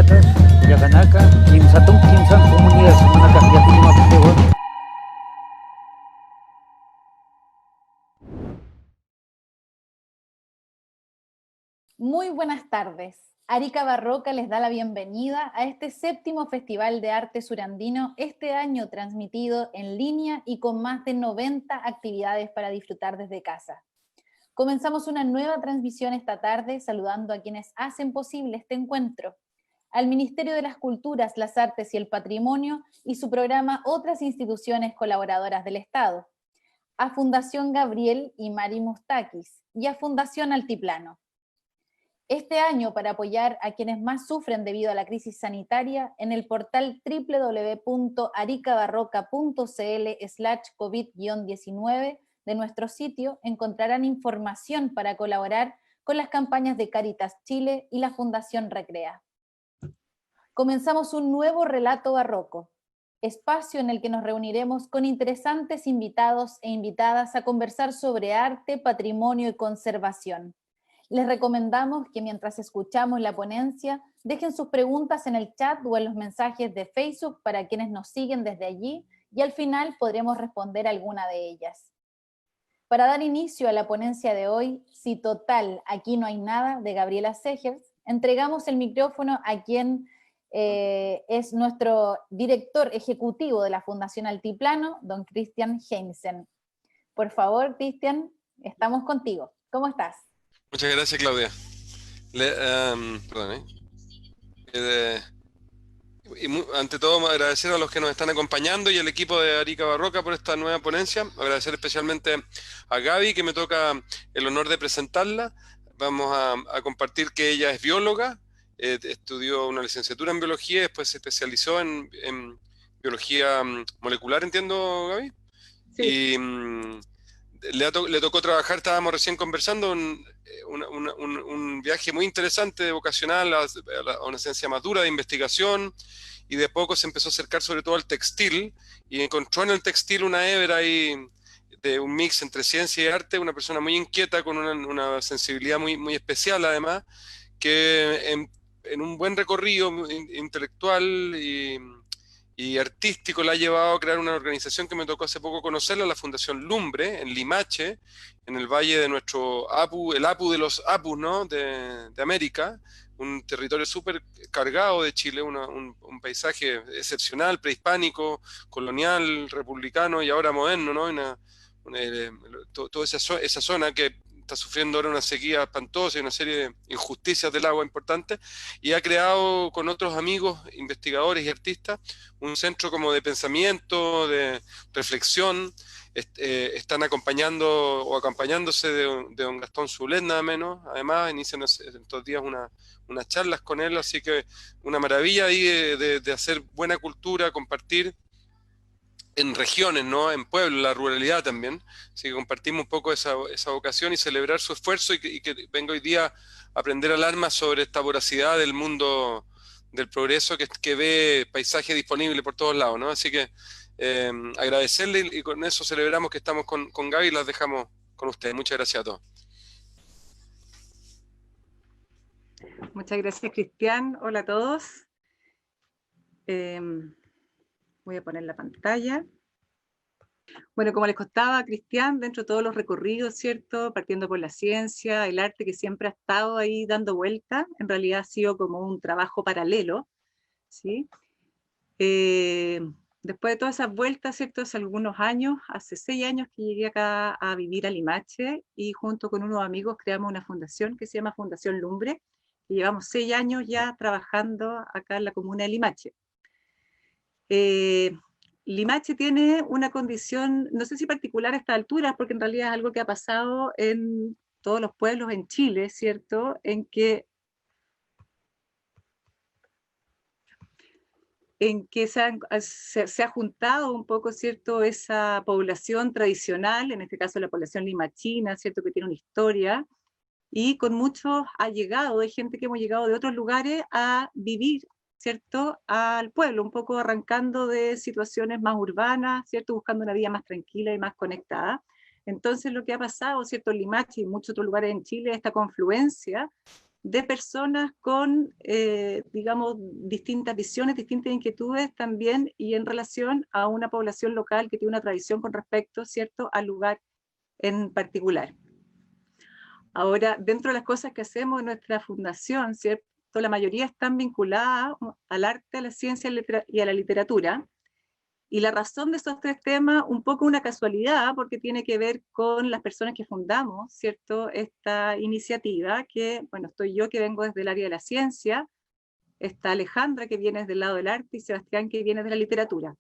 Pacas, Yakanaka, Kimsatung, Kimsan, Comunidad, Sumanaka, Yakutima, Putewa. Muy buenas tardes. Arica Barroca les da la bienvenida a este 7º Festival de Arte Surandino, este año transmitido en línea y con más de 90 actividades para disfrutar desde casa. Comenzamos una nueva transmisión esta tarde saludando a quienes hacen posible este encuentro. Al Ministerio de las Culturas, las Artes y el Patrimonio y su programa Otras Instituciones Colaboradoras del Estado. A Fundación Gabriel y Mari Mustakis y a Fundación Altiplano. Este año, para apoyar a quienes más sufren debido a la crisis sanitaria, en el portal www.aricabarroca.cl/COVID-19 de nuestro sitio encontrarán información para colaborar con las campañas de Cáritas Chile y la Fundación Recrea. Comenzamos un nuevo relato barroco, espacio en el que nos reuniremos con interesantes invitados e invitadas a conversar sobre arte, patrimonio y conservación. Les recomendamos que mientras escuchamos la ponencia, dejen sus preguntas en el chat o en los mensajes de Facebook para quienes nos siguen desde allí y al final podremos responder alguna de ellas. Para dar inicio a la ponencia de hoy, Si total, aquí no hay nada, de Gabriela Segers, entregamos el micrófono a quien es nuestro director ejecutivo de la Fundación Altiplano, don Cristian Heinsen. Por favor, Cristian, estamos contigo. ¿Cómo estás? Muchas gracias, Claudia. Perdón, ante todo, agradecer a los que nos están acompañando y al equipo de Arica Barroca por esta nueva ponencia. Agradecer especialmente a Gaby, que me toca el honor de presentarla. Vamos a compartir que ella es bióloga, estudió una licenciatura en biología, después se especializó en biología molecular, entiendo, Gaby. Sí. Y le tocó trabajar, estábamos recién conversando, un viaje muy interesante, vocacional, a una ciencia más dura de investigación, y de poco se empezó a acercar sobre todo al textil, y encontró en el textil una hebra ahí de un mix entre ciencia y arte, una persona muy inquieta, con una sensibilidad muy especial además, que en un buen recorrido intelectual y artístico la ha llevado a crear una organización que me tocó hace poco conocerla, la Fundación Lumbre, en Limache, en el valle de nuestro Apu, el Apu de los Apus, ¿no? de América, un territorio súper cargado de Chile, un paisaje excepcional, prehispánico, colonial, republicano y ahora moderno, ¿no? Toda esa zona que está sufriendo ahora una sequía espantosa y una serie de injusticias del agua importantes, y ha creado con otros amigos, investigadores y artistas, un centro como de pensamiento, de reflexión. Están acompañando o acompañándose de don Gastón Zulet, nada menos. Además, inician estos días unas charlas con él, así que una maravilla ahí de hacer buena cultura, compartir en regiones, ¿no? En pueblos, la ruralidad también. Así que compartimos un poco esa vocación y celebrar su esfuerzo y que venga hoy día a aprender al alma sobre esta voracidad del mundo del progreso que ve paisaje disponible por todos lados, ¿no? Así que agradecerle y con eso celebramos que estamos con Gaby y las dejamos con ustedes. Muchas gracias a todos. Muchas gracias, Cristian. Hola a todos. Voy a poner la pantalla. Bueno, como les contaba Cristian, dentro de todos los recorridos, ¿cierto? Partiendo por la ciencia, el arte que siempre ha estado ahí dando vuelta, en realidad ha sido como un trabajo paralelo, ¿sí? Después de todas esas vueltas, ¿cierto? Hace algunos años, hace 6 años que llegué acá a vivir a Limache y junto con unos amigos creamos una fundación que se llama Fundación Lumbre, y llevamos 6 años ya trabajando acá en la comuna de Limache. Limache tiene una condición, no sé si particular a esta altura, porque en realidad es algo que ha pasado en todos los pueblos en Chile, ¿cierto? En que se ha juntado un poco, ¿cierto?, esa población tradicional, en este caso la población limachina, ¿cierto?, que tiene una historia, y con muchos ha llegado, hay gente que hemos llegado de otros lugares a vivir, ¿cierto?, al pueblo, un poco arrancando de situaciones más urbanas, ¿cierto?, buscando una vida más tranquila y más conectada. Entonces lo que ha pasado, ¿cierto?, en Limache y en muchos otros lugares en Chile, esta confluencia de personas con, digamos, distintas visiones, distintas inquietudes también, y en relación a una población local que tiene una tradición con respecto, ¿cierto?, al lugar en particular. Ahora, dentro de las cosas que hacemos en nuestra fundación, ¿cierto?, la mayoría están vinculadas al arte, a la ciencia y a la literatura. Y la razón de esos tres temas, un poco una casualidad, porque tiene que ver con las personas que fundamos, ¿cierto?, esta iniciativa, que, bueno, estoy yo que vengo desde el área de la ciencia, está Alejandra que viene desde el lado del arte y Sebastián que viene de la literatura.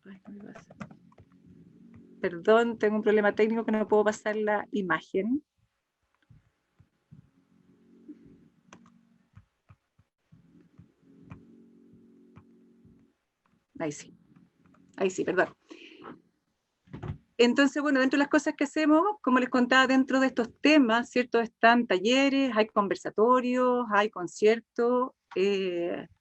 Ay, ¿qué me pasa? Perdón, tengo un problema técnico que no puedo pasar la imagen. Ahí sí, perdón. Entonces, bueno, dentro de las cosas que hacemos, como les contaba, dentro de estos temas, ¿cierto?, están talleres, hay conversatorios, hay conciertos,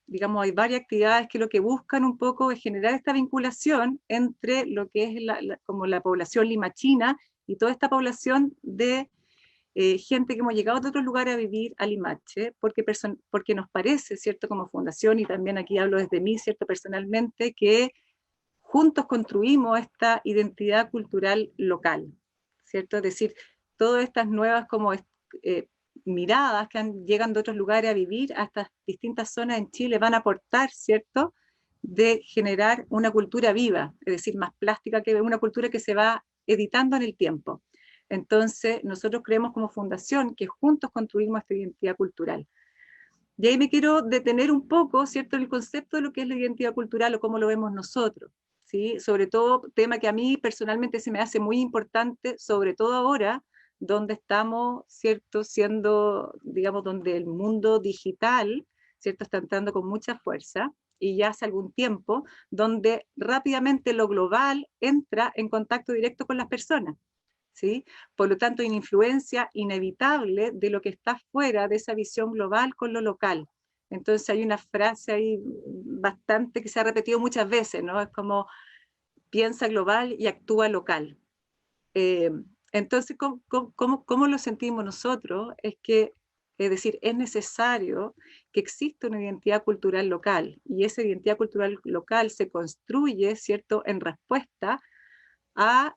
digamos, hay varias actividades que lo que buscan un poco es generar esta vinculación entre lo que es como la población limachina y toda esta población de gente que hemos llegado de otros lugares a vivir a Limache, porque nos parece, ¿cierto?, como fundación, y también aquí hablo desde mí, ¿cierto?, personalmente, que juntos construimos esta identidad cultural local, ¿cierto? Es decir, todas estas nuevas como miradas que llegan de otros lugares a vivir a estas distintas zonas en Chile van a aportar, ¿cierto?, de generar una cultura viva, es decir, más plástica, que una cultura que se va editando en el tiempo. Entonces, nosotros creemos como fundación que juntos construimos esta identidad cultural. Y ahí me quiero detener un poco, ¿cierto?, en el concepto de lo que es la identidad cultural o cómo lo vemos nosotros, ¿sí? Sobre todo, tema que a mí personalmente se me hace muy importante, sobre todo ahora, donde estamos, ¿cierto?, siendo, digamos, donde el mundo digital, ¿cierto?, está entrando con mucha fuerza, y ya hace algún tiempo, donde rápidamente lo global entra en contacto directo con las personas, ¿sí? Por lo tanto, hay una influencia inevitable de lo que está fuera de esa visión global con lo local. Entonces hay una frase ahí bastante que se ha repetido muchas veces, ¿no? Es como, piensa global y actúa local. Entonces, ¿cómo lo sentimos nosotros? Es decir, es necesario que exista una identidad cultural local, y esa identidad cultural local se construye, ¿cierto?, en respuesta a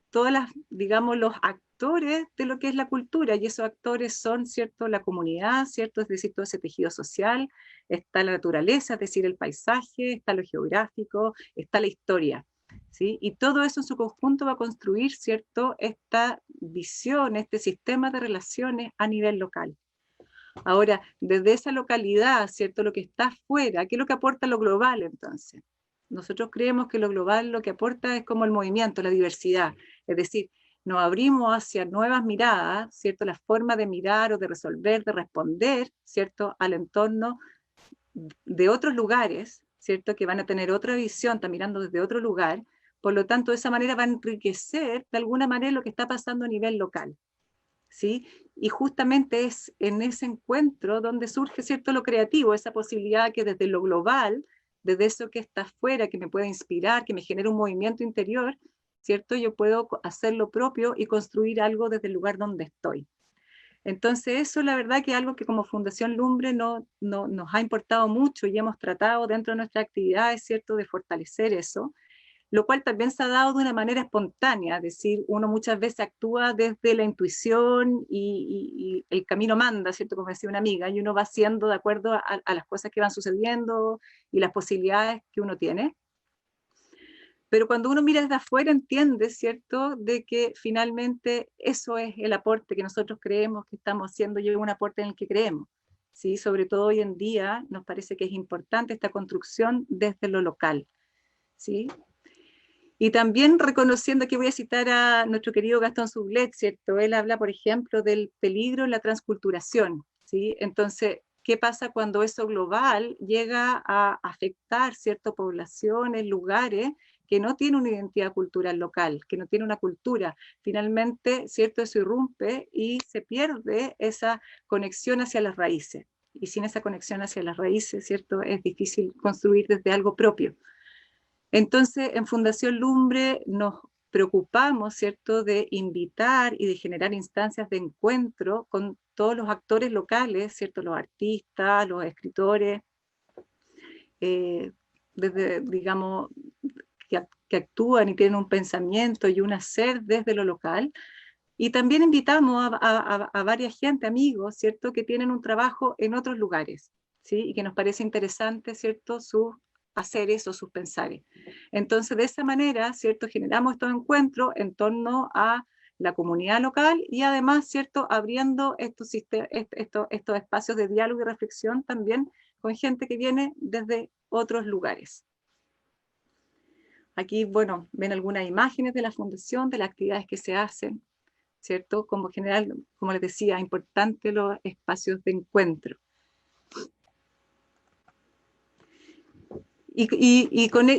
todas las, digamos, los actores de lo que es la cultura, y esos actores son, ¿cierto?, la comunidad, ¿cierto?, es decir, todo ese tejido social, está la naturaleza, es decir, el paisaje, está lo geográfico, está la historia, ¿sí? Y todo eso en su conjunto va a construir, ¿cierto?, esta visión, este sistema de relaciones a nivel local. Ahora, desde esa localidad, ¿cierto?, lo que está afuera, ¿qué es lo que aporta lo global entonces? Nosotros creemos que lo global lo que aporta es como el movimiento, la diversidad, es decir, nos abrimos hacia nuevas miradas, ¿cierto?, la forma de mirar o de resolver, de responder, ¿cierto?, al entorno de otros lugares, ¿cierto?, que van a tener otra visión, están mirando desde otro lugar, por lo tanto, de esa manera va a enriquecer de alguna manera lo que está pasando a nivel local, ¿sí? Y justamente es en ese encuentro donde surge, ¿cierto?, lo creativo, esa posibilidad que desde lo global, desde eso que está afuera, que me puede inspirar, que me genera un movimiento interior, ¿cierto?, yo puedo hacer lo propio y construir algo desde el lugar donde estoy. Entonces eso la verdad que es algo que como Fundación Lumbre nos ha importado mucho, y hemos tratado dentro de nuestras actividades, ¿cierto?, de fortalecer eso, lo cual también se ha dado de una manera espontánea, es decir, uno muchas veces actúa desde la intuición y el camino manda, ¿cierto?, como decía una amiga, y uno va haciendo de acuerdo a las cosas que van sucediendo y las posibilidades que uno tiene. Pero cuando uno mira desde afuera entiende, ¿cierto?, de que finalmente eso es el aporte que nosotros creemos que estamos haciendo, y un aporte en el que creemos, ¿sí? Sobre todo hoy en día nos parece que es importante esta construcción desde lo local, ¿sí? Y también reconociendo, aquí voy a citar a nuestro querido Gastón Sublet, ¿cierto? Él habla, por ejemplo, del peligro en la transculturación, ¿sí? Entonces, ¿qué pasa cuando eso global llega a afectar ciertas poblaciones, lugares que no tienen una identidad cultural local, que no tienen una cultura? Finalmente, ¿cierto?, eso irrumpe y se pierde esa conexión hacia las raíces. Y sin esa conexión hacia las raíces, ¿cierto?, es difícil construir desde algo propio. Entonces, en Fundación Lumbre nos preocupamos, ¿cierto?, de invitar y de generar instancias de encuentro con todos los actores locales, ¿cierto?, los artistas, los escritores, desde, digamos, que actúan y tienen un pensamiento y un hacer desde lo local. Y también invitamos a varias gente, amigos, ¿cierto?, que tienen un trabajo en otros lugares, ¿sí?, y que nos parece interesante, ¿cierto?, sus haceres o sus pensares. Entonces, de esa manera, ¿cierto?, generamos estos encuentros en torno a la comunidad local y además, ¿cierto?, abriendo estos espacios de diálogo y reflexión también con gente que viene desde otros lugares. Aquí, bueno, ven algunas imágenes de la fundación, de las actividades que se hacen, ¿cierto? Como general, como les decía, importante los espacios de encuentro. Con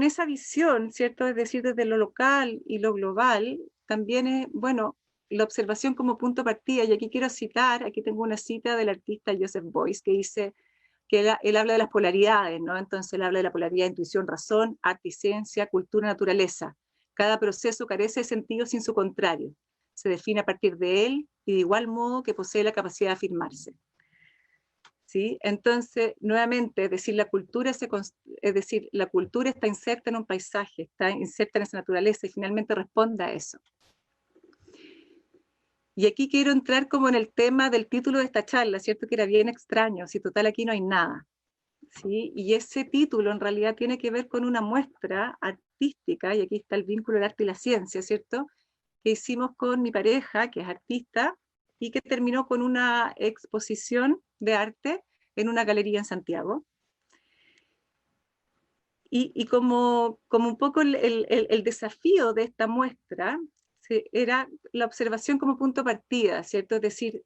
esa visión, ¿cierto? Es decir, desde lo local y lo global, también es, bueno, la observación como punto de partida, y aquí quiero citar, aquí tengo una cita del artista Joseph Beuys, que dice que él habla de las polaridades, ¿no? Entonces él habla de la polaridad de intuición, razón, arte y ciencia, cultura, naturaleza. Cada proceso carece de sentido sin su contrario. Se define a partir de él y de igual modo que posee la capacidad de afirmarse. ¿Sí? Entonces, nuevamente, es decir, la cultura está inserta en un paisaje, está inserta en esa naturaleza y finalmente responde a eso. Y aquí quiero entrar como en el tema del título de esta charla, ¿cierto? Que era bien extraño, si total aquí no hay nada. ¿Sí? Y ese título en realidad tiene que ver con una muestra artística, y aquí está el vínculo del arte y la ciencia, ¿cierto? Que hicimos con mi pareja, que es artista, y que terminó con una exposición de arte en una galería en Santiago. Y como un poco el desafío de esta muestra era la observación como punto de partida, ¿cierto? Es decir,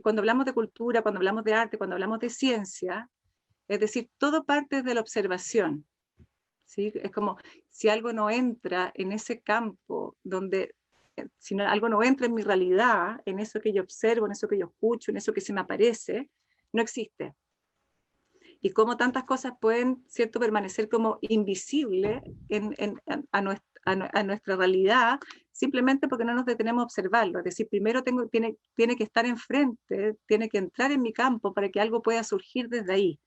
cuando hablamos de cultura, cuando hablamos de arte, cuando hablamos de ciencia, es decir, todo parte de la observación, ¿sí? Es como si algo no entra en ese campo, si algo no entra en mi realidad, en eso que yo observo, en eso que yo escucho, en eso que se me aparece, no existe. Y cómo tantas cosas pueden, ¿cierto?, permanecer como invisibles a nuestra realidad, simplemente porque no nos detenemos a observarlo. Es decir, primero tiene que estar enfrente, tiene que entrar en mi campo para que algo pueda surgir desde ahí.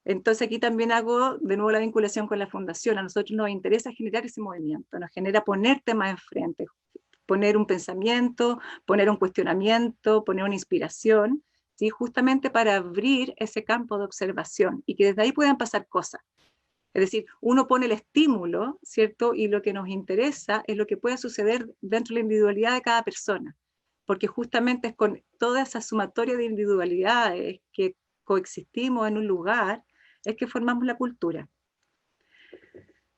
Entonces aquí también hago de nuevo la vinculación con la fundación. A nosotros nos interesa generar ese movimiento, nos genera poner temas enfrente, poner un pensamiento, poner un cuestionamiento, poner una inspiración, ¿sí? Justamente para abrir ese campo de observación y que desde ahí puedan pasar cosas. Es decir, uno pone el estímulo, ¿cierto? Y lo que nos interesa es lo que pueda suceder dentro de la individualidad de cada persona, porque justamente es con toda esa sumatoria de individualidades que coexistimos en un lugar, es que formamos la cultura.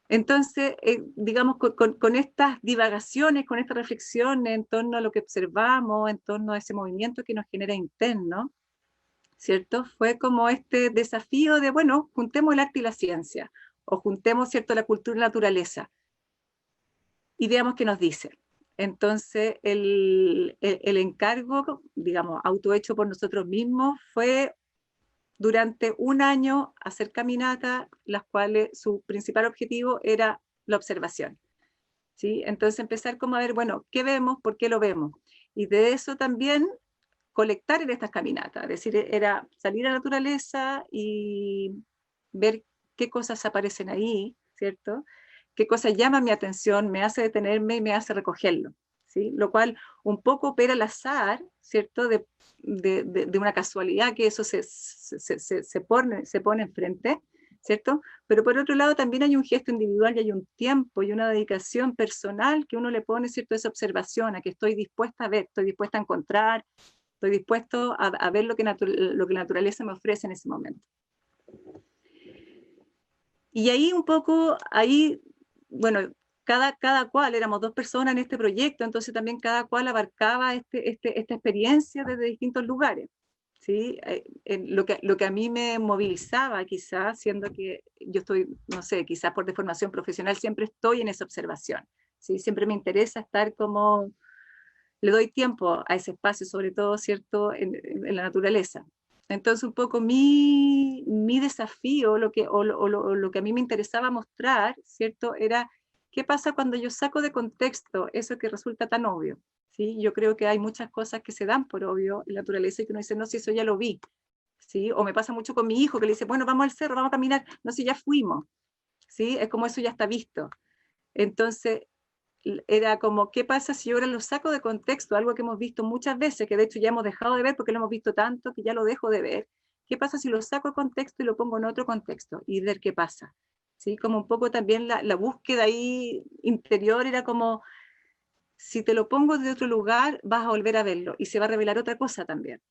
Entonces, digamos, con estas divagaciones, con estas reflexiones en torno a lo que observamos, en torno a ese movimiento que nos genera interno, ¿cierto? Fue como este desafío de, bueno, juntemos el arte y la ciencia, o juntemos, ¿cierto?, la cultura y la naturaleza, y veamos qué nos dice. Entonces, el encargo, digamos, autohecho por nosotros mismos, fue durante un año hacer caminatas, las cuales su principal objetivo era la observación, ¿sí? Entonces empezar como a ver, bueno, ¿qué vemos? ¿Por qué lo vemos? Y de eso también colectar en estas caminatas, es decir, era salir a la naturaleza y ver qué cosas aparecen ahí, ¿cierto? Qué cosas llaman mi atención, me hace detenerme y me hace recogerlo, ¿sí? Lo cual un poco opera al azar, ¿cierto? De una casualidad que eso se pone enfrente, ¿cierto? Pero por otro lado también hay un gesto individual y hay un tiempo y una dedicación personal que uno le pone, ¿cierto?, esa observación, a que estoy dispuesta a ver, estoy dispuesta a encontrar, estoy dispuesto a ver lo que la naturaleza me ofrece en ese momento. Y ahí un poco, bueno, cada cual, éramos 2 personas en este proyecto, entonces también cada cual abarcaba esta experiencia desde distintos lugares, ¿sí? Lo que a mí me movilizaba quizás, siendo que yo estoy, no sé, quizás por deformación profesional, siempre estoy en esa observación, ¿sí? Siempre me interesa estar como, le doy tiempo a ese espacio, sobre todo, ¿cierto?, en la naturaleza. Entonces un poco mi desafío, lo que a mí me interesaba mostrar, ¿cierto? Era qué pasa cuando yo saco de contexto eso que resulta tan obvio, ¿sí? Yo creo que hay muchas cosas que se dan por obvio en la naturaleza y que uno dice, no, si eso ya lo vi, ¿sí? O me pasa mucho con mi hijo que le dice, bueno, vamos al cerro, vamos a caminar, no, si ya fuimos, ¿sí? Es como eso ya está visto. Entonces, era como, ¿qué pasa si yo ahora lo saco de contexto? Algo que hemos visto muchas veces, que de hecho ya hemos dejado de ver porque lo hemos visto tanto que ya lo dejo de ver. ¿Qué pasa si lo saco de contexto y lo pongo en otro contexto? Y ver qué pasa. ¿Sí? Como un poco también la búsqueda ahí interior era como, si te lo pongo de otro lugar, vas a volver a verlo y se va a revelar otra cosa también.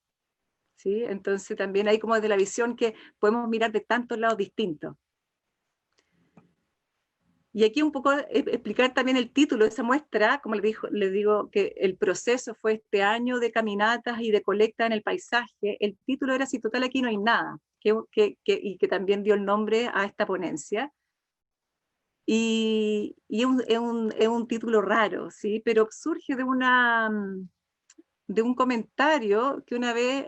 ¿Sí? Entonces también hay como desde la visión que podemos mirar de tantos lados distintos. Y aquí un poco explicar también el título de esa muestra, como les digo que el proceso fue este año de caminatas y de colecta en el paisaje. El título era Si total aquí no hay nada, y que también dio el nombre a esta ponencia. Y es un título raro, ¿sí? Pero surge de un comentario que una vez,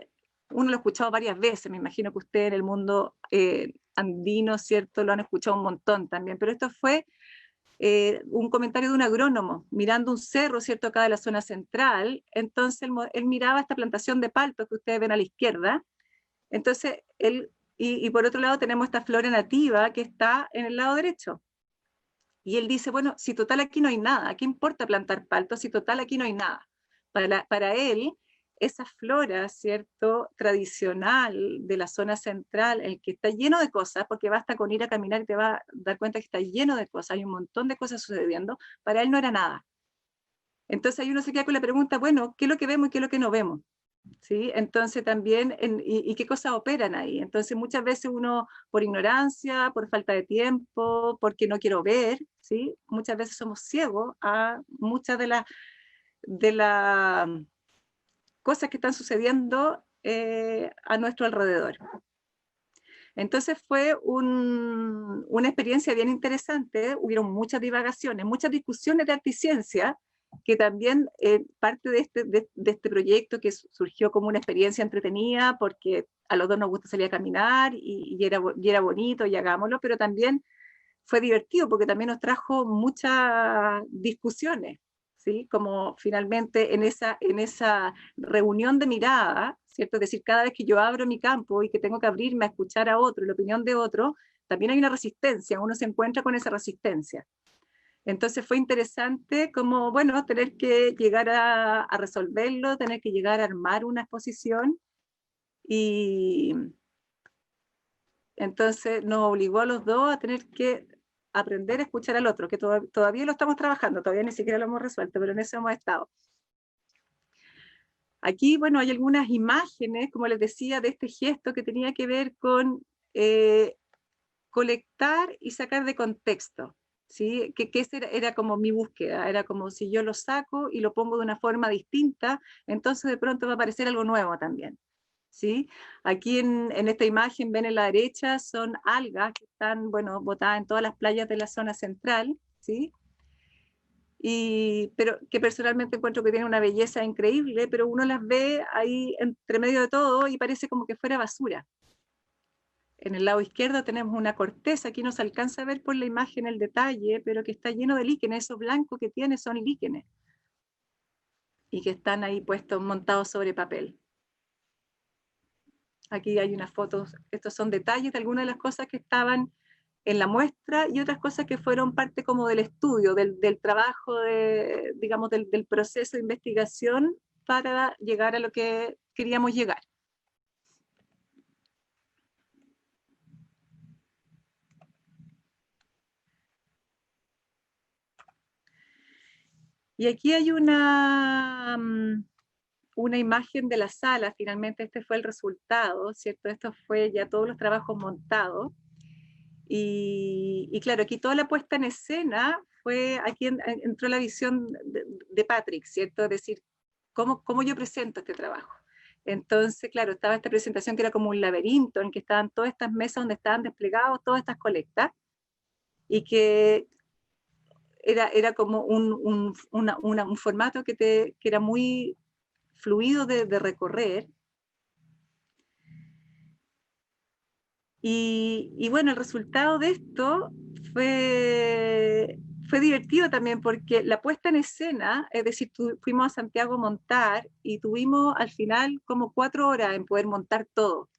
uno lo ha escuchado varias veces, me imagino que ustedes en el mundo andino, ¿cierto? Lo han escuchado un montón también, pero esto fue un comentario de un agrónomo mirando un cerro, ¿cierto? Acá de la zona central. Entonces él miraba esta plantación de paltos que ustedes ven a la izquierda. Entonces y por otro lado tenemos esta flora nativa que está en el lado derecho. Y él dice, bueno, si total aquí no hay nada, ¿qué importa plantar paltos si total aquí no hay nada? Para él, esa flora, ¿cierto?, tradicional de la zona central, el que está lleno de cosas, porque basta con ir a caminar y te vas a dar cuenta que está lleno de cosas, hay un montón de cosas sucediendo, para él no era nada. Entonces ahí uno se queda con la pregunta, bueno, ¿qué es lo que vemos y qué es lo que no vemos? ¿Sí? Entonces también, y qué cosas operan ahí. Entonces muchas veces uno, por ignorancia, por falta de tiempo, porque no quiero ver, ¿sí? Muchas veces somos ciegos a muchas de las cosas que están sucediendo a nuestro alrededor. Entonces fue una experiencia bien interesante, hubieron muchas divagaciones, muchas discusiones de arte y ciencia, que también parte de este proyecto que surgió como una experiencia entretenida, porque a los dos nos gusta salir a caminar y era bonito y hagámoslo, pero también fue divertido porque también nos trajo muchas discusiones, ¿sí? Como finalmente en esa reunión de mirada, ¿cierto? Es decir, cada vez que yo abro mi campo y que tengo que abrirme a escuchar a otro, la opinión de otro, también hay una resistencia, uno se encuentra con esa resistencia. Entonces fue interesante como, bueno, tener que llegar a resolverlo, tener que llegar a armar una exposición y entonces nos obligó a los dos a tener que aprender a escuchar al otro, que todavía lo estamos trabajando, todavía ni siquiera lo hemos resuelto, pero en eso hemos estado. Aquí, bueno, hay algunas imágenes, como les decía, de este gesto que tenía que ver con colectar y sacar de contexto, ¿sí? Que esa era como mi búsqueda, era como si yo lo saco y lo pongo de una forma distinta, entonces de pronto va a aparecer algo nuevo también. ¿Sí? Aquí en esta imagen ven en la derecha son algas que están, bueno, botadas en todas las playas de la zona central, ¿sí? Pero que personalmente encuentro que tienen una belleza increíble, pero uno las ve ahí entre medio de todo y parece como que fuera basura. En el lado izquierdo tenemos una corteza, aquí no se alcanza a ver por la imagen el detalle, pero que está lleno de líquenes, esos blancos que tiene son líquenes, y que están ahí puestos, montados sobre papel. Aquí hay unas fotos, estos son detalles de algunas de las cosas que estaban en la muestra y otras cosas que fueron parte como del estudio, del trabajo, digamos, del proceso de investigación para llegar a lo que queríamos llegar. Y aquí hay una imagen de la sala, finalmente este fue el resultado, ¿cierto? Esto fue ya todos los trabajos montados. Y claro, aquí toda la puesta en escena fue, aquí entró la visión de Patrick, ¿cierto? Es decir, ¿cómo yo presento este trabajo? Entonces, claro, estaba esta presentación que era como un laberinto en que estaban todas estas mesas donde estaban desplegados todas estas colectas y que era como un formato que era muy fluido de recorrer. Y bueno, el resultado de esto fue divertido también porque la puesta en escena, es decir, fuimos a Santiago a montar y tuvimos al final como 4 horas en poder montar todo,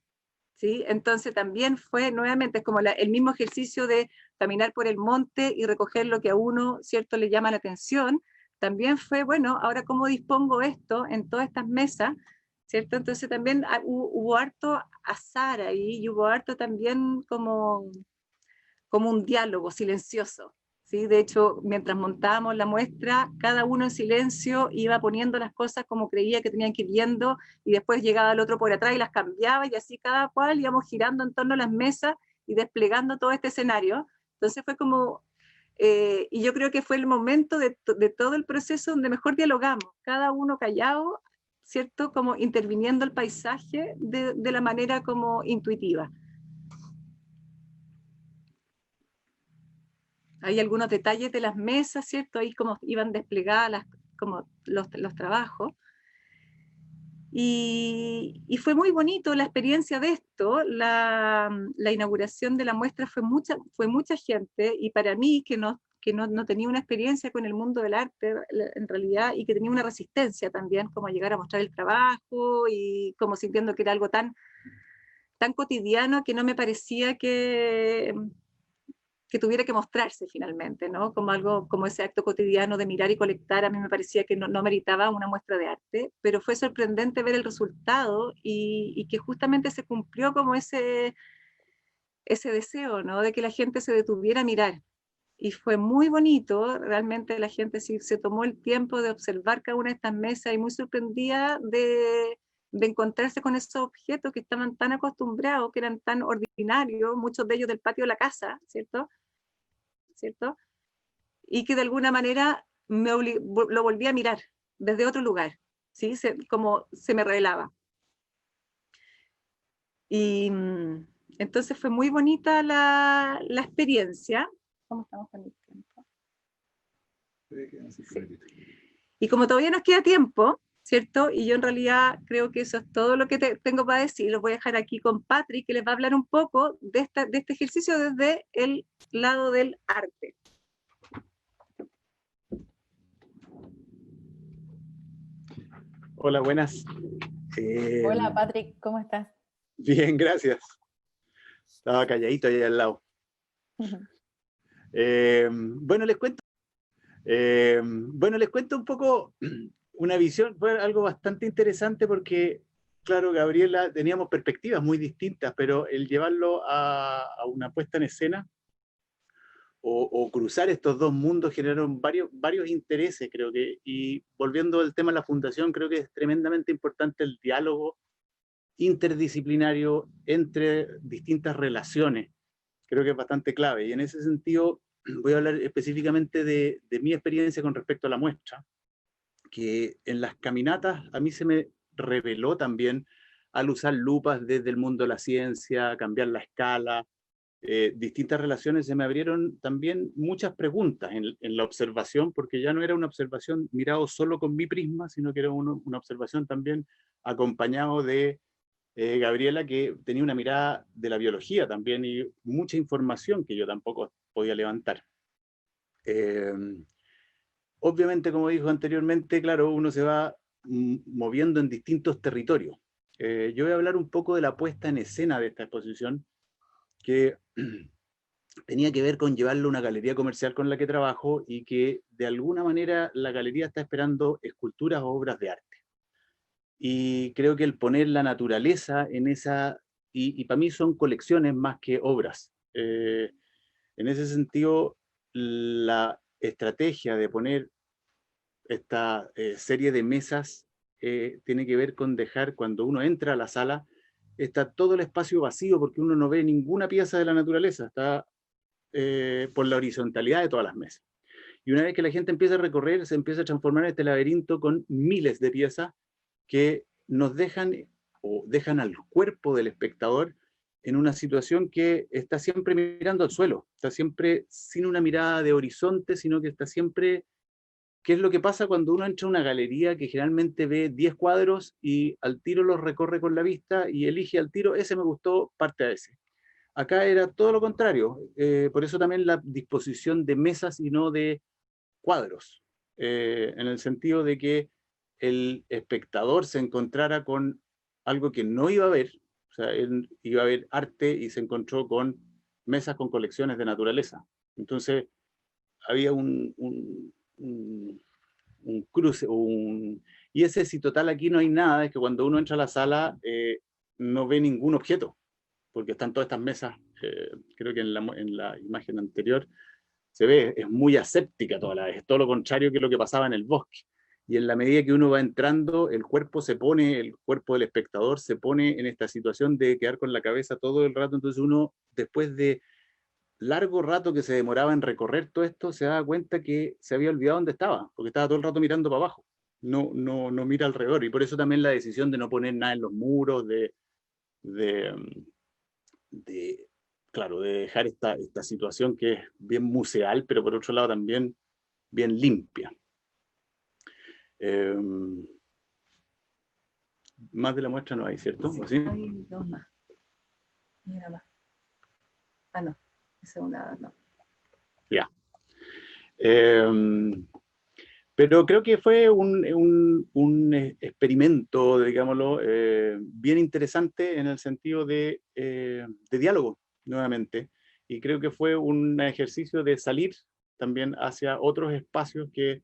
¿sí? Entonces también fue nuevamente es como el mismo ejercicio de caminar por el monte y recoger lo que a uno, ¿cierto?, le llama la atención. También fue, bueno, ahora cómo dispongo esto en todas estas mesas, ¿cierto? Entonces también hubo harto azar ahí y hubo harto también como un diálogo silencioso, ¿sí? De hecho, mientras montábamos la muestra, cada uno en silencio iba poniendo las cosas como creía que tenían que ir viendo, y después llegaba el otro por atrás y las cambiaba, y así cada cual íbamos girando en torno a las mesas y desplegando todo este escenario. Entonces fue como, y yo creo que fue el momento de todo el proceso donde mejor dialogamos, cada uno callado, ¿cierto? Como interviniendo el paisaje de la manera como intuitiva. Hay algunos detalles de las mesas, ¿cierto? Ahí como iban desplegadas como los trabajos. Y fue muy bonito la experiencia de esto. La inauguración de la muestra fue mucha gente, y para mí, que no tenía una experiencia con el mundo del arte en realidad, y que tenía una resistencia también, como a llegar a mostrar el trabajo, y como sintiendo que era algo tan cotidiano que no me parecía que tuviera que mostrarse finalmente, ¿no? Como algo, como ese acto cotidiano de mirar y colectar, a mí me parecía que no meritaba una muestra de arte, pero fue sorprendente ver el resultado, y que justamente se cumplió como ese deseo, ¿no? De que la gente se detuviera a mirar. Y fue muy bonito, realmente la gente sí se tomó el tiempo de observar cada una de estas mesas, y muy sorprendida de encontrarse con esos objetos que estaban tan acostumbrados, que eran tan ordinarios, muchos de ellos del patio de la casa, ¿cierto? Y que de alguna manera lo volví a mirar desde otro lugar, ¿sí? Como se me revelaba. Y entonces fue muy bonita la experiencia. ¿Cómo estamos con el tiempo? Sí. Y como todavía nos queda tiempo, ¿cierto? Y yo en realidad creo que eso es todo lo que tengo para decir. Los voy a dejar aquí con Patrick, que les va a hablar un poco de este ejercicio desde el lado del arte. Hola, buenas. Hola Patrick, ¿cómo estás? Bien, gracias. Estaba calladito ahí al lado. Bueno, les cuento un poco una visión. Fue algo bastante interesante porque, claro, Gabriela, teníamos perspectivas muy distintas, pero el llevarlo a una puesta en escena o cruzar estos dos mundos generaron varios intereses, creo que. Y volviendo al tema de la fundación, creo que es tremendamente importante el diálogo interdisciplinario entre distintas relaciones. Creo que es bastante clave, y en ese sentido voy a hablar específicamente de mi experiencia con respecto a la muestra, que en las caminatas a mí se me reveló también al usar lupas desde el mundo de la ciencia, cambiar la escala, distintas relaciones, se me abrieron también muchas preguntas en la observación, porque ya no era una observación mirado solo con mi prisma, sino que era una observación también acompañado de Gabriela, que tenía una mirada de la biología también, y mucha información que yo tampoco podía levantar. Obviamente, como dijo anteriormente, claro, uno se va moviendo en distintos territorios. Yo voy a hablar un poco de la puesta en escena de esta exposición, que tenía que ver con llevarlo a una galería comercial con la que trabajo, y que de alguna manera la galería está esperando esculturas o obras de arte. Y creo que el poner la naturaleza en esa, y para mí son colecciones más que obras. En ese sentido, la estrategia de poner esta serie de mesas tiene que ver con dejar, cuando uno entra a la sala, está todo el espacio vacío, porque uno no ve ninguna pieza de la naturaleza, está por la horizontalidad de todas las mesas. Y una vez que la gente empieza a recorrer, se empieza a transformar este laberinto con miles de piezas que nos dejan al cuerpo del espectador en una situación que está siempre mirando al suelo, está siempre sin una mirada de horizonte, sino que está siempre... ¿Qué es lo que pasa cuando uno entra a una galería que generalmente ve 10 cuadros y al tiro los recorre con la vista y elige al tiro, ese me gustó, parte a ese? Acá era todo lo contrario, por eso también la disposición de mesas y no de cuadros, en el sentido de que el espectador se encontrara con algo que no iba a ver, o sea, él iba a ver arte y se encontró con mesas con colecciones de naturaleza. Entonces, había un cruce, y ese si total aquí no hay nada, es que cuando uno entra a la sala no ve ningún objeto, porque están todas estas mesas, creo que en la imagen anterior se ve, es muy aséptica toda la vez, es todo lo contrario que lo que pasaba en el bosque. Y en la medida que uno va entrando, el cuerpo del espectador se pone en esta situación de quedar con la cabeza todo el rato, entonces uno, después de largo rato que se demoraba en recorrer todo esto, se daba cuenta que se había olvidado dónde estaba, porque estaba todo el rato mirando para abajo, no mira alrededor, y por eso también la decisión de no poner nada en los muros, claro, de dejar esta situación que es bien museal, pero por otro lado también bien limpia. Más de la muestra no hay, ¿cierto? Sí, hay dos más. Mira más. Ah, no. Esa es una, no. Ya. Pero creo que fue un experimento, digámoslo, bien interesante en el sentido de diálogo, nuevamente. Y creo que fue un ejercicio de salir también hacia otros espacios que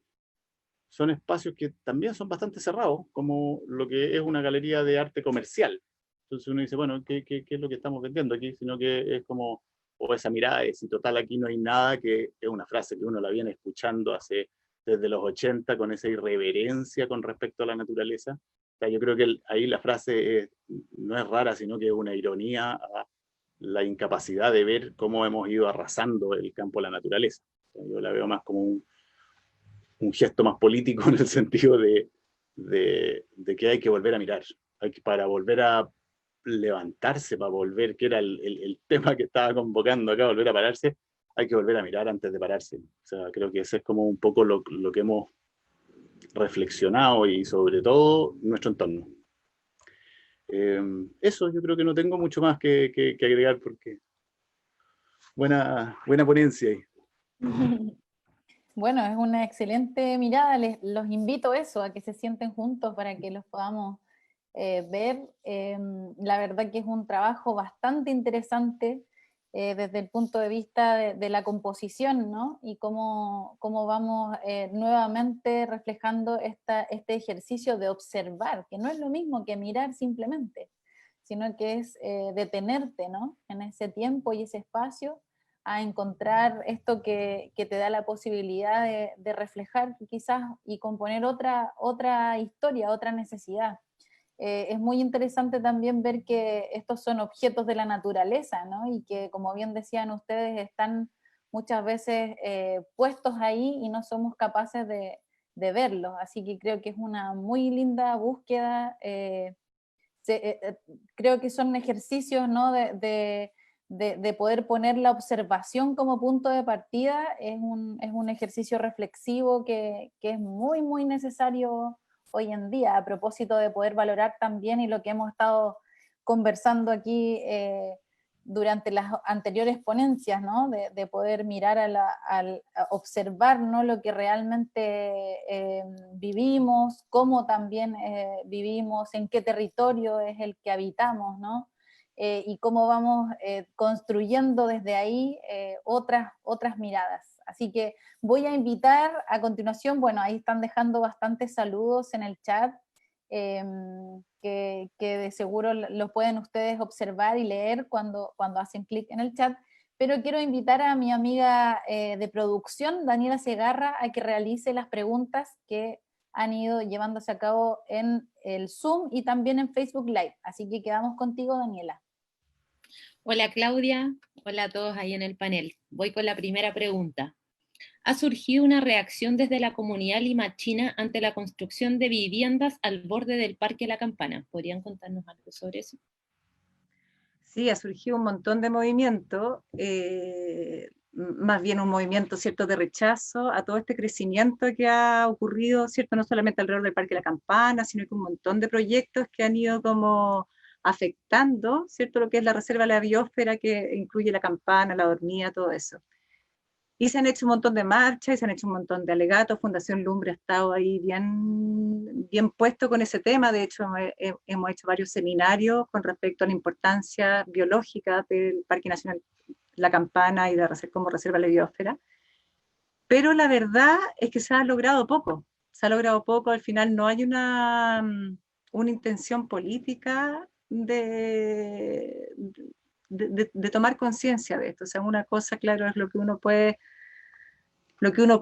son espacios que también son bastante cerrados, como lo que es una galería de arte comercial. Entonces uno dice, bueno, ¿qué es lo que estamos vendiendo aquí? Sino que es como, o esa mirada de si total aquí no hay nada, que es una frase que uno la viene escuchando desde los 80 con esa irreverencia con respecto a la naturaleza. O sea, yo creo que ahí la frase no es rara, sino que es una ironía a la incapacidad de ver cómo hemos ido arrasando el campo de la naturaleza. O sea, yo la veo más como un gesto más político en el sentido de que hay que volver a mirar, para volver a levantarse, para volver, que era el tema que estaba convocando acá, volver a pararse, hay que volver a mirar antes de pararse. O sea, creo que ese es como un poco lo que hemos reflexionado y sobre todo nuestro entorno. Eso, yo creo que no tengo mucho más que agregar porque buena ponencia ahí. Bueno, es una excelente mirada, los invito a eso, a que se sienten juntos para que los podamos ver. La verdad que es un trabajo bastante interesante desde el punto de vista de la composición, ¿no? Y cómo vamos nuevamente reflejando este ejercicio de observar, que no es lo mismo que mirar simplemente, sino que es detenerte, ¿no? En ese tiempo y ese espacio, a encontrar esto que te da la posibilidad de reflejar quizás y componer otra historia, otra necesidad. Es muy interesante también ver que estos son objetos de la naturaleza, ¿no? Y que, como bien decían ustedes, están muchas veces puestos ahí y no somos capaces de verlos. Así que creo que es una muy linda búsqueda. Creo que son ejercicios, ¿no? de poder poner la observación como punto de partida. Es un ejercicio reflexivo que es muy, muy necesario hoy en día, a propósito de poder valorar también, y lo que hemos estado conversando aquí durante las anteriores ponencias, ¿no? de poder mirar a observar, ¿no? Lo que realmente vivimos, cómo también vivimos, en qué territorio es el que habitamos, ¿no? Y cómo vamos construyendo desde ahí otras miradas. Así que voy a invitar a continuación, bueno, ahí están dejando bastantes saludos en el chat, que de seguro los pueden ustedes observar y leer cuando hacen clic en el chat, pero quiero invitar a mi amiga de producción, Daniela Segarra, a que realice las preguntas que han ido llevándose a cabo en el Zoom y también en Facebook Live. Así que quedamos contigo, Daniela. Hola Claudia, hola a todos ahí en el panel. Voy con la primera pregunta. ¿Ha surgido una reacción desde la comunidad limachina ante la construcción de viviendas al borde del Parque La Campana? ¿Podrían contarnos algo sobre eso? Sí, ha surgido un montón de movimiento, más bien un movimiento, ¿cierto?, de rechazo a todo este crecimiento que ha ocurrido, ¿cierto?, no solamente alrededor del Parque La Campana, sino que un montón de proyectos que han ido como afectando, ¿cierto?, lo que es la reserva de la biosfera, que incluye la Campana, la Dormida, todo eso. Y se han hecho un montón de marchas, y se han hecho un montón de alegatos. Fundación Lumbre ha estado ahí bien puesto con ese tema. De hecho, hemos hecho varios seminarios con respecto a la importancia biológica del Parque Nacional La Campana y de como reserva de la biosfera. Pero la verdad es que se ha logrado poco. Se ha logrado poco. Al final no hay una intención política de tomar conciencia de esto. O sea, una cosa, claro, es lo que uno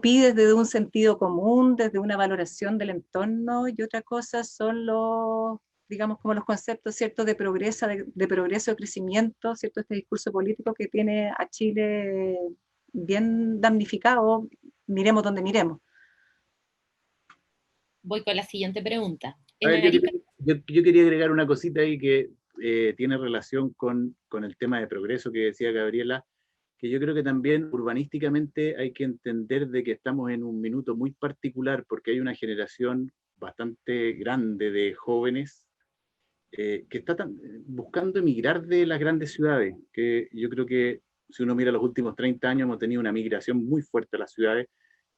pide desde un sentido común, desde una valoración del entorno, y otra cosa son digamos, como los conceptos, ¿cierto?, de progreso, de crecimiento, ¿cierto?, este discurso político que tiene a Chile bien damnificado, miremos donde miremos. Voy con la siguiente pregunta. A ver, yo quería agregar una cosita ahí que tiene relación con el tema de progreso que decía Gabriela, que yo creo que también urbanísticamente hay que entender de que estamos en un minuto muy particular, porque hay una generación bastante grande de jóvenes que está buscando emigrar de las grandes ciudades, que yo creo que si uno mira los últimos 30 años hemos tenido una migración muy fuerte a las ciudades,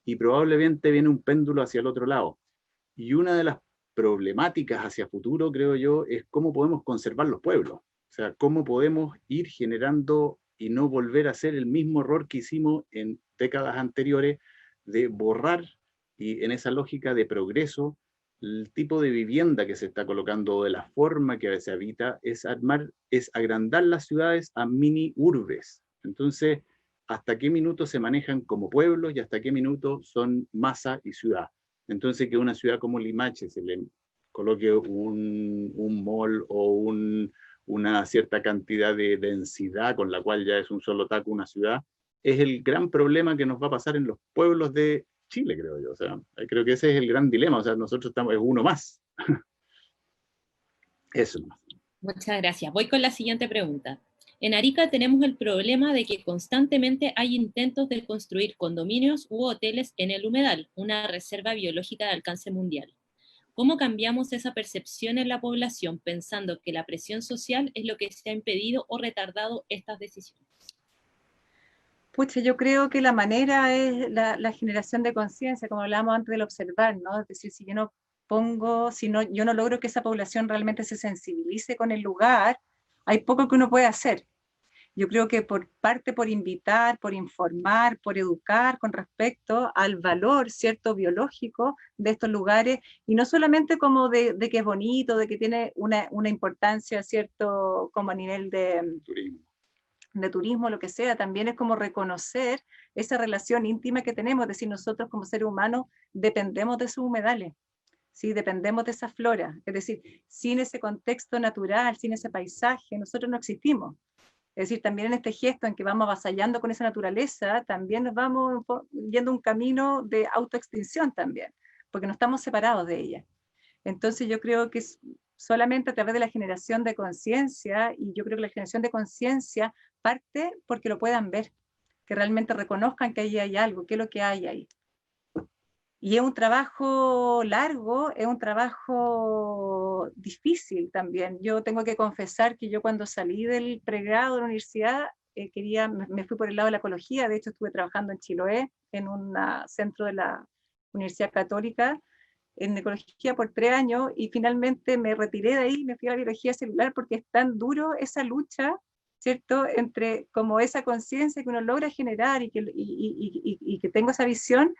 y probablemente viene un péndulo hacia el otro lado. Y una de las problemáticas hacia futuro, creo yo, es cómo podemos conservar los pueblos. O sea, cómo podemos ir generando y no volver a hacer el mismo error que hicimos en décadas anteriores de borrar, y en esa lógica de progreso, el tipo de vivienda que se está colocando, de la forma que se habita, es agrandar las ciudades a mini urbes. Entonces, ¿hasta qué minuto se manejan como pueblos y hasta qué minuto son masa y ciudad? Entonces, que una ciudad como Limache se le coloque un mall o una cierta cantidad de densidad con la cual ya es un solo taco una ciudad, es el gran problema que nos va a pasar en los pueblos de Chile, creo yo. O sea, creo que ese es el gran dilema. O sea, nosotros estamos, es uno más. Eso. Muchas gracias. Voy con la siguiente pregunta. En Arica tenemos el problema de que constantemente hay intentos de construir condominios u hoteles en el humedal, una reserva biológica de alcance mundial. ¿Cómo cambiamos esa percepción en la población pensando que la presión social es lo que se ha impedido o retardado estas decisiones? Pucha, yo creo que la manera es la generación de conciencia, como hablábamos antes del observar, ¿no? Es decir, si yo no logro que esa población realmente se sensibilice con el lugar, hay poco que uno puede hacer. Yo creo que por invitar, por informar, por educar con respecto al valor, ¿cierto?, biológico de estos lugares, y no solamente como de que es bonito, de que tiene una importancia, ¿cierto?, como a nivel de turismo, lo que sea, también es como reconocer esa relación íntima que tenemos, es decir, nosotros como seres humanos dependemos de sus humedales, ¿sí? Dependemos de esa flora, es decir, sin ese contexto natural, sin ese paisaje, nosotros no existimos. Es decir, también en este gesto en que vamos avasallando con esa naturaleza, también nos vamos yendo un camino de autoextinción también, porque no estamos separados de ella. Entonces yo creo que solamente a través de la generación de conciencia, y yo creo que la generación de conciencia parte porque lo puedan ver, que realmente reconozcan que ahí hay algo, qué es lo que hay ahí. Y es un trabajo largo, es un trabajo difícil también. Yo tengo que confesar que yo cuando salí del pregrado de la universidad, me fui por el lado de la ecología. De hecho estuve trabajando en Chiloé, en un centro de la Universidad Católica, en ecología por 3 años, y finalmente me retiré de ahí, me fui a la biología celular, porque es tan duro esa lucha, ¿cierto?, entre como esa conciencia que uno logra generar y que tengo esa visión,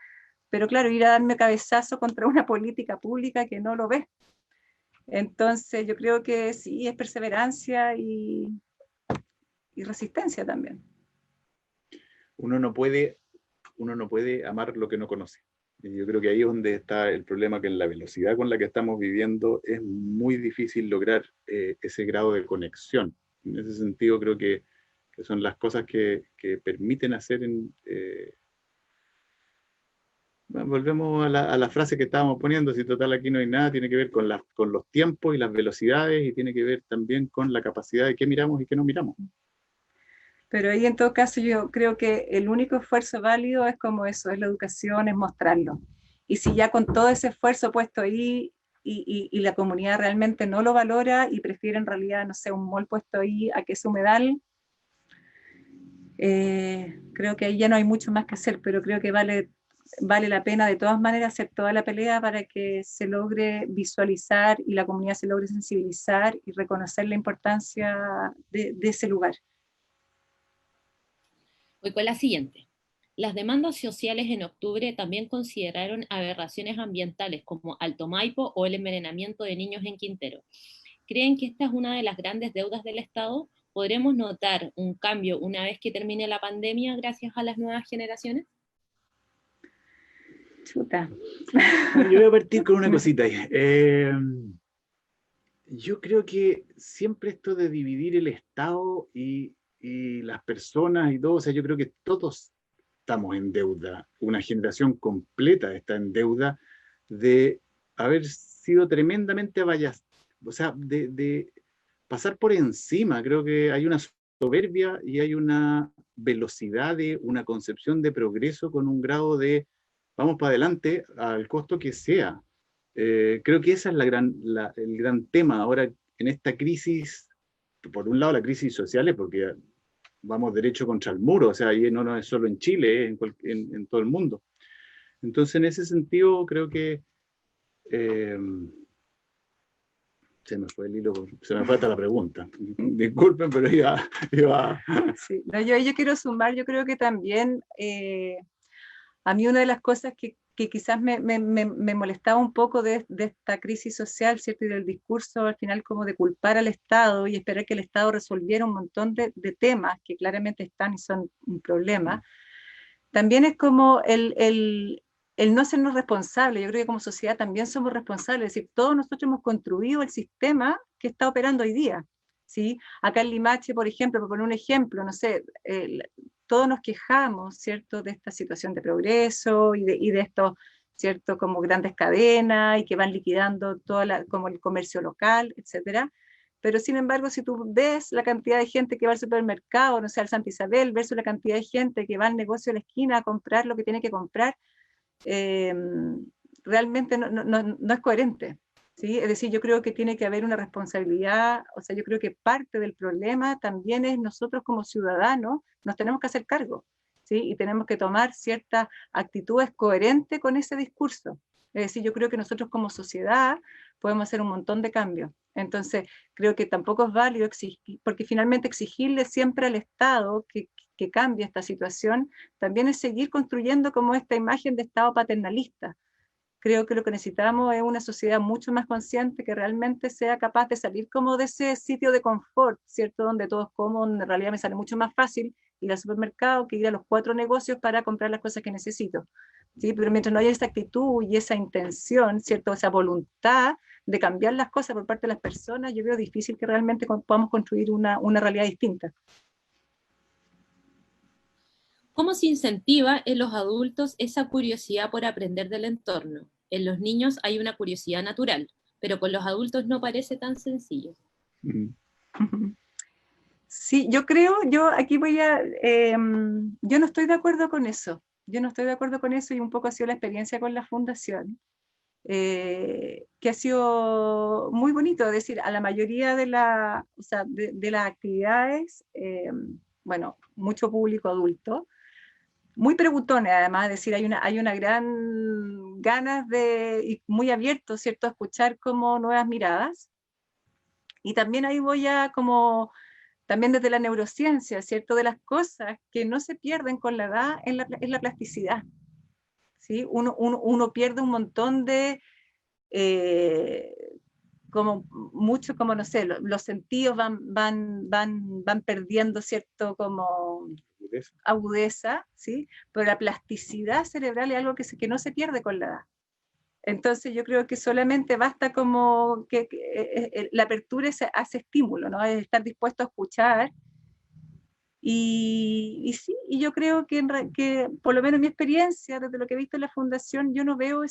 pero claro, ir a darme cabezazo contra una política pública que no lo ve. Entonces yo creo que sí, es perseverancia y resistencia también. Uno no puede amar lo que no conoce. Y yo creo que ahí es donde está el problema, que en la velocidad con la que estamos viviendo es muy difícil lograr ese grado de conexión. En ese sentido creo que son las cosas que permiten hacer volvemos a la frase que estábamos poniendo, si total aquí no hay nada, tiene que ver con los tiempos y las velocidades, y tiene que ver también con la capacidad de qué miramos y qué no miramos. Pero ahí en todo caso yo creo que el único esfuerzo válido es como eso, es la educación, es mostrarlo. Y si ya con todo ese esfuerzo puesto ahí, y la comunidad realmente no lo valora y prefiere en realidad, no sé, un mall puesto ahí a que ese humedal, creo que ahí ya no hay mucho más que hacer, pero creo que vale la pena de todas maneras hacer toda la pelea para que se logre visualizar y la comunidad se logre sensibilizar y reconocer la importancia de ese lugar. Voy con la siguiente. Las demandas sociales en octubre también consideraron aberraciones ambientales como Alto Maipo o el envenenamiento de niños en Quintero. ¿Creen que esta es una de las grandes deudas del Estado? ¿Podremos notar un cambio una vez que termine la pandemia gracias a las nuevas generaciones? Chuta. Bueno, yo voy a partir con una cosita ahí. Yo creo que siempre esto de dividir el Estado y las personas y todo, o sea, yo creo que todos estamos en deuda. Una generación completa está en deuda de haber sido tremendamente o sea, de pasar por encima. Creo que hay una soberbia y hay una velocidad de una concepción de progreso con un grado de vamos para adelante al costo que sea. Creo que ese es el gran tema ahora en esta crisis. Por un lado la crisis social es porque vamos derecho contra el muro, o sea, y no es solo en Chile, es en todo el mundo. Entonces en ese sentido creo que se me fue el hilo, se me falta la pregunta. Disculpen, pero iba. Sí, no, yo quiero sumar, yo creo que también a mí una de las cosas que quizás me molestaba un poco de esta crisis social, ¿cierto? Y del discurso al final como de culpar al Estado y esperar que el Estado resolviera un montón de temas que claramente están y son un problema, también es como el no sernos responsables. Yo creo que como sociedad también somos responsables, es decir, todos nosotros hemos construido el sistema que está operando hoy día, ¿sí? Acá en Limache, por ejemplo, por poner un ejemplo, no sé, todos nos quejamos, ¿cierto?, de esta situación de progreso y de estos, ¿cierto?, como grandes cadenas y que van liquidando como el comercio local, etcétera. Pero sin embargo, si tú ves la cantidad de gente que va al supermercado, no sé, al Santa Isabel, versus la cantidad de gente que va al negocio de la esquina a comprar lo que tiene que comprar, realmente no es coherente, ¿sí? Es decir, yo creo que tiene que haber una responsabilidad, o sea, yo creo que parte del problema también es nosotros como ciudadanos, nos tenemos que hacer cargo, ¿sí? Y tenemos que tomar ciertas actitudes coherentes con ese discurso. Es decir, yo creo que nosotros como sociedad podemos hacer un montón de cambios. Entonces, creo que tampoco es válido exigir, porque finalmente exigirle siempre al Estado que cambie esta situación, también es seguir construyendo como esta imagen de Estado paternalista. Creo que lo que necesitamos es una sociedad mucho más consciente que realmente sea capaz de salir como de ese sitio de confort, ¿cierto? Donde todos como, en realidad me sale mucho más fácil ir al supermercado que ir a los 4 negocios para comprar las cosas que necesito, ¿sí? Pero mientras no haya esa actitud y esa intención, ¿cierto? Esa voluntad de cambiar las cosas por parte de las personas, yo veo difícil que realmente podamos construir una realidad distinta. ¿Cómo se incentiva en los adultos esa curiosidad por aprender del entorno? En los niños hay una curiosidad natural, pero con los adultos no parece tan sencillo. Sí, yo creo, aquí yo no estoy de acuerdo con eso. Yo no estoy de acuerdo con eso y un poco ha sido la experiencia con la fundación, que ha sido muy bonito. Es decir, a la mayoría de las actividades, bueno, mucho público adulto, muy preguntones además, es decir, hay una gran ganas y muy abierto, ¿cierto?, a escuchar como nuevas miradas. Y también ahí voy a como, también desde la neurociencia, ¿cierto?, de las cosas que no se pierden con la edad es la plasticidad, ¿sí? Uno pierde un montón de, como mucho, como no sé, los sentidos van perdiendo, ¿cierto?, como agudeza, ¿sí? Pero la plasticidad cerebral es algo que no se pierde con la edad. Entonces yo creo que solamente basta como que la apertura hace estímulo, ¿no? Es estar dispuesto a escuchar. Y sí, y yo creo que por lo menos en mi experiencia, desde lo que he visto en la fundación, yo no veo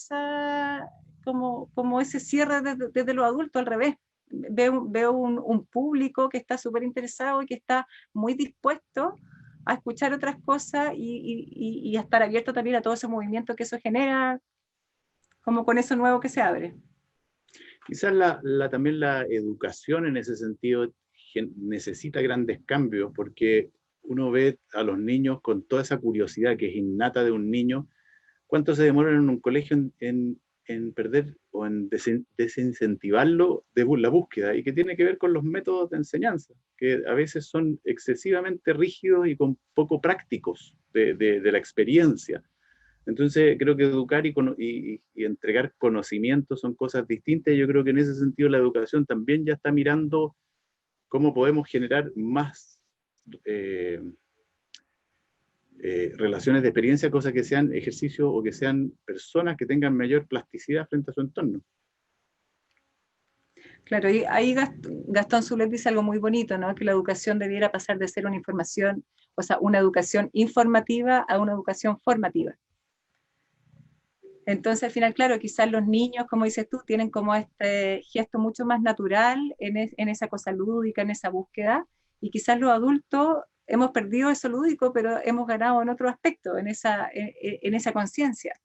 como ese cierre desde los adultos, al revés. Veo un público que está súper interesado y que está muy dispuesto a escuchar otras cosas y a estar abierto también a todo ese movimiento que eso genera, como con eso nuevo que se abre. Quizás también la educación en ese sentido necesita grandes cambios, porque uno ve a los niños con toda esa curiosidad que es innata de un niño, cuánto se demoran en un colegio en perder o en desincentivarlo de la búsqueda, y que tiene que ver con los métodos de enseñanza, que a veces son excesivamente rígidos y con poco prácticos de la experiencia. Entonces creo que educar y entregar conocimientos son cosas distintas, y yo creo que en ese sentido la educación también ya está mirando cómo podemos generar más relaciones de experiencia, cosas que sean ejercicios o que sean personas que tengan mayor plasticidad frente a su entorno. Claro, y ahí Gastón Zulet dice algo muy bonito, ¿no? Que la educación debiera pasar de ser una información, o sea, una educación informativa a una educación formativa. Entonces, al final, claro, quizás los niños, como dices tú, tienen como este gesto mucho más natural en esa cosa lúdica, en esa búsqueda, y quizás los adultos hemos perdido eso lúdico, pero hemos ganado en otro aspecto, en esa conciencia,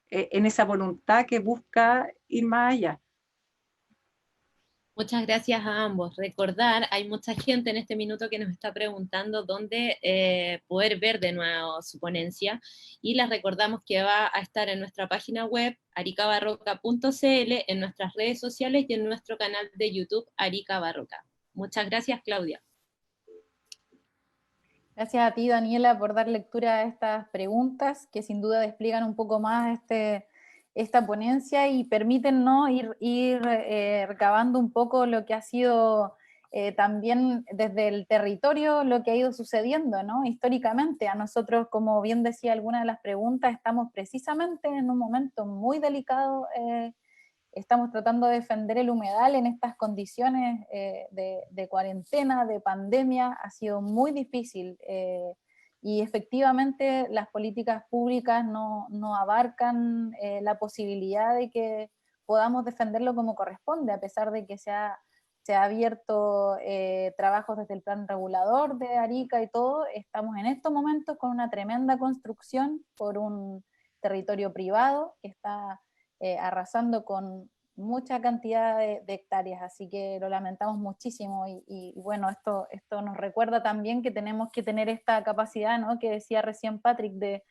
en esa voluntad que busca ir más allá. Muchas gracias a ambos. Recordar, hay mucha gente en este minuto que nos está preguntando dónde poder ver de nuevo su ponencia, y les recordamos que va a estar en nuestra página web aricabarroca.cl, en nuestras redes sociales y en nuestro canal de YouTube Arica Barroca. Muchas gracias, Claudia. Gracias a ti, Daniela, por dar lectura a estas preguntas que sin duda despliegan un poco más esta ponencia y permiten, ¿no?, ir recabando un poco lo que ha sido también desde el territorio, lo que ha ido sucediendo, ¿no?, históricamente. A nosotros, como bien decía alguna de las preguntas, estamos precisamente en un momento muy delicado. Estamos tratando de defender el humedal en estas condiciones de cuarentena, de pandemia. Ha sido muy difícil y efectivamente las políticas públicas no abarcan la posibilidad de que podamos defenderlo como corresponde, a pesar de que se ha abierto trabajos desde el plan regulador de Arica y todo. Estamos en estos momentos con una tremenda construcción por un territorio privado que está arrasando con mucha cantidad de hectáreas, así que lo lamentamos muchísimo, y bueno, esto nos recuerda también que tenemos que tener esta capacidad, ¿no?, que decía recién Patrick, de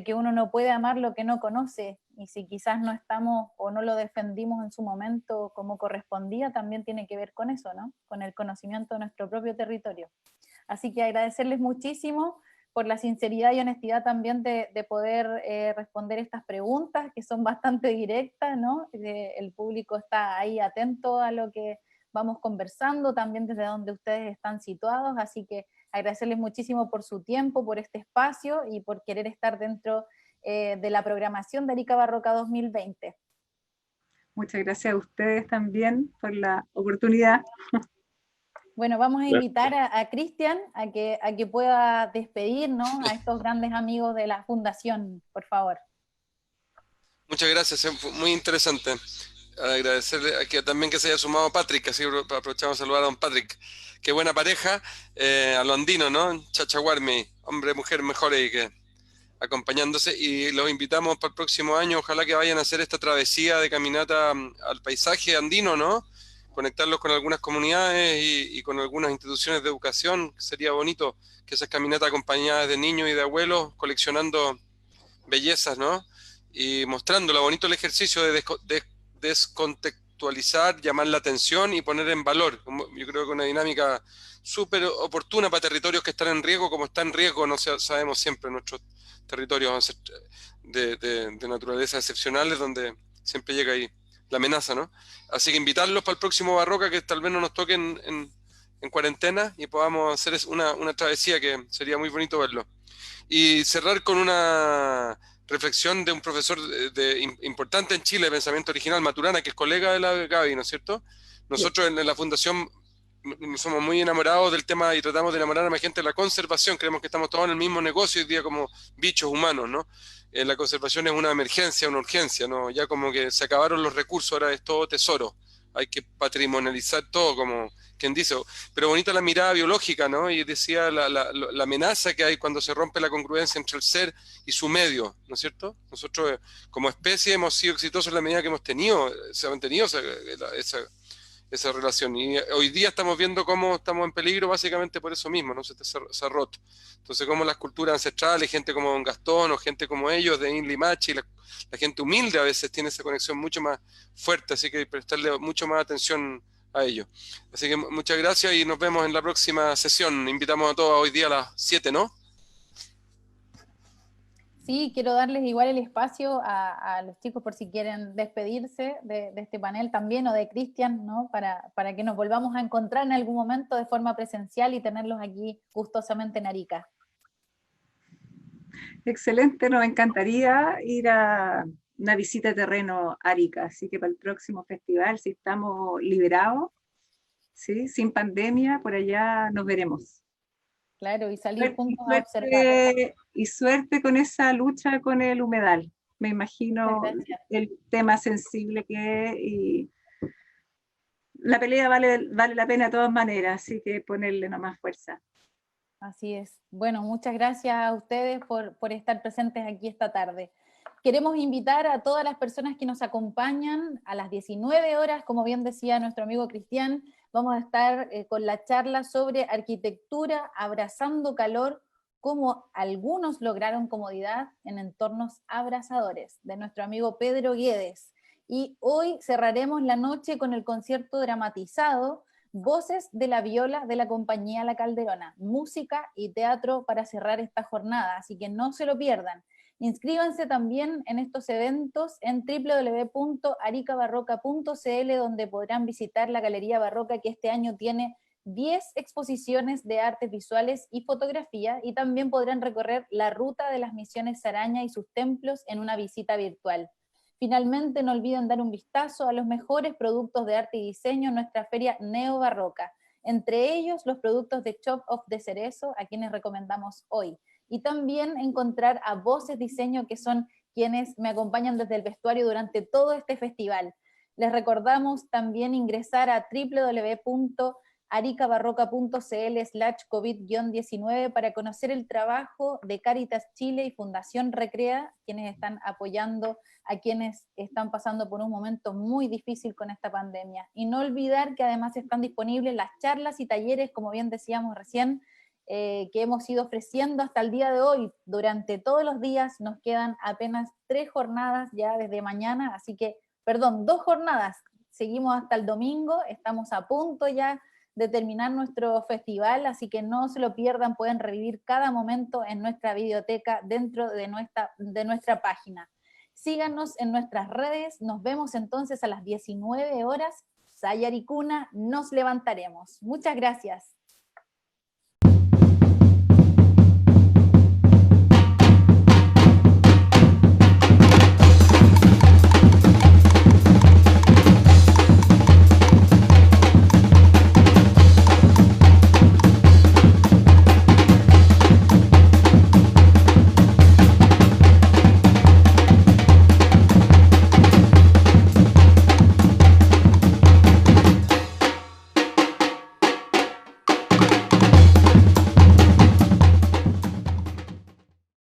que uno no puede amar lo que no conoce, y si quizás no estamos o no lo defendimos en su momento como correspondía, también tiene que ver con eso, ¿no?, con el conocimiento de nuestro propio territorio. Así que agradecerles muchísimo por la sinceridad y honestidad también de poder responder estas preguntas, que son bastante directas, ¿no? El público está ahí atento a lo que vamos conversando, también desde donde ustedes están situados, así que agradecerles muchísimo por su tiempo, por este espacio y por querer estar dentro de la programación de Arica Barroca 2020. Muchas gracias a ustedes también por la oportunidad. Bueno, vamos a invitar a Cristian a que pueda despedir, ¿no?, a estos grandes amigos de la Fundación, por favor. Muchas gracias, muy interesante. Agradecerle a que también que se haya sumado Patrick, así aprovechamos a saludar a don Patrick. Qué buena pareja, a lo andino, ¿no? Chachaguarmi, hombre, mujer, mejor y que acompañándose, y los invitamos para el próximo año, ojalá que vayan a hacer esta travesía de caminata al paisaje andino, ¿no? Conectarlos con algunas comunidades y con algunas instituciones de educación. Sería bonito que esas caminatas acompañadas de niños y de abuelos, coleccionando bellezas, ¿no? Y mostrando lo bonito el ejercicio de descontextualizar, llamar la atención y poner en valor. Yo creo que una dinámica súper oportuna para territorios que están en riesgo, como está en riesgo, no sabemos siempre, nuestros territorios de naturaleza excepcionales, donde siempre llega ahí la amenaza, ¿no? Así que invitarlos para el próximo Barroca, que tal vez no nos toque en cuarentena y podamos hacer una travesía que sería muy bonito verlo. Y cerrar con una reflexión de un profesor importante en Chile de pensamiento original, Maturana, que es colega de la Gaby, ¿no es cierto? Nosotros en la Fundación somos muy enamorados del tema y tratamos de enamorar a la gente de la conservación. Creemos que estamos todos en el mismo negocio hoy día como bichos humanos, ¿no? La conservación es una emergencia, una urgencia, ¿no? Ya como que se acabaron los recursos, ahora es todo tesoro. Hay que patrimonializar todo como quien dice, pero bonita la mirada biológica, ¿no? Y decía la amenaza que hay cuando se rompe la congruencia entre el ser y su medio, ¿no es cierto? Nosotros como especie hemos sido exitosos en la medida que hemos tenido, se ha mantenido esa relación. Y hoy día estamos viendo cómo estamos en peligro básicamente por eso mismo, ¿no? Se ha roto. Entonces, como las culturas ancestrales, gente como Don Gastón o gente como ellos de Inli Machi, la gente humilde a veces tiene esa conexión mucho más fuerte, así que hay que prestarle mucho más atención a ello. Así que muchas gracias y nos vemos en la próxima sesión. Invitamos a todos hoy día a las 7, ¿no? Sí, quiero darles igual el espacio a los chicos por si quieren despedirse de este panel también, o de Cristian, ¿no? Para que nos volvamos a encontrar en algún momento de forma presencial y tenerlos aquí gustosamente en Arica. Excelente, nos encantaría ir a una visita de terreno a Arica, así que para el próximo festival, si estamos liberados, ¿sí? Sin pandemia, por allá nos veremos. Claro, y salir juntos a observar. Y suerte con esa lucha con el humedal. Me imagino el tema sensible que es, y la pelea vale la pena de todas maneras, así que ponerle nomás fuerza. Así es. Bueno, muchas gracias a ustedes por estar presentes aquí esta tarde. Queremos invitar a todas las personas que nos acompañan a las 19 horas, como bien decía nuestro amigo Cristian, vamos a estar con la charla sobre arquitectura abrazando calor, cómo algunos lograron comodidad en entornos abrasadores, de nuestro amigo Pedro Guedes. Y hoy cerraremos la noche con el concierto dramatizado Voces de la Viola de la compañía La Calderona, música y teatro para cerrar esta jornada, así que no se lo pierdan. Inscríbanse también en estos eventos en www.aricabarroca.cl, donde podrán visitar la Galería Barroca, que este año tiene 10 exposiciones de artes visuales y fotografía, y también podrán recorrer la ruta de las Misiones Saraña y sus templos en una visita virtual. Finalmente, no olviden dar un vistazo a los mejores productos de arte y diseño en nuestra feria neobarroca, entre ellos los productos de Chop of the Cerezo, a quienes recomendamos hoy. Y también encontrar a Voces Diseño, que son quienes me acompañan desde el vestuario durante todo este festival. Les recordamos también ingresar a www.aricabarroca.cl/COVID-19 para conocer el trabajo de Cáritas Chile y Fundación Recrea, quienes están apoyando a quienes están pasando por un momento muy difícil con esta pandemia. Y no olvidar que además están disponibles las charlas y talleres, como bien decíamos recién, que hemos ido ofreciendo hasta el día de hoy. Durante todos los días nos quedan apenas 3 jornadas ya desde mañana, así que, perdón, 2 jornadas, seguimos hasta el domingo, estamos a punto ya de terminar nuestro festival, así que no se lo pierdan, pueden revivir cada momento en nuestra videoteca dentro de nuestra página. Síganos en nuestras redes, nos vemos entonces a las 19 horas, Sayaricuna, nos levantaremos. Muchas gracias.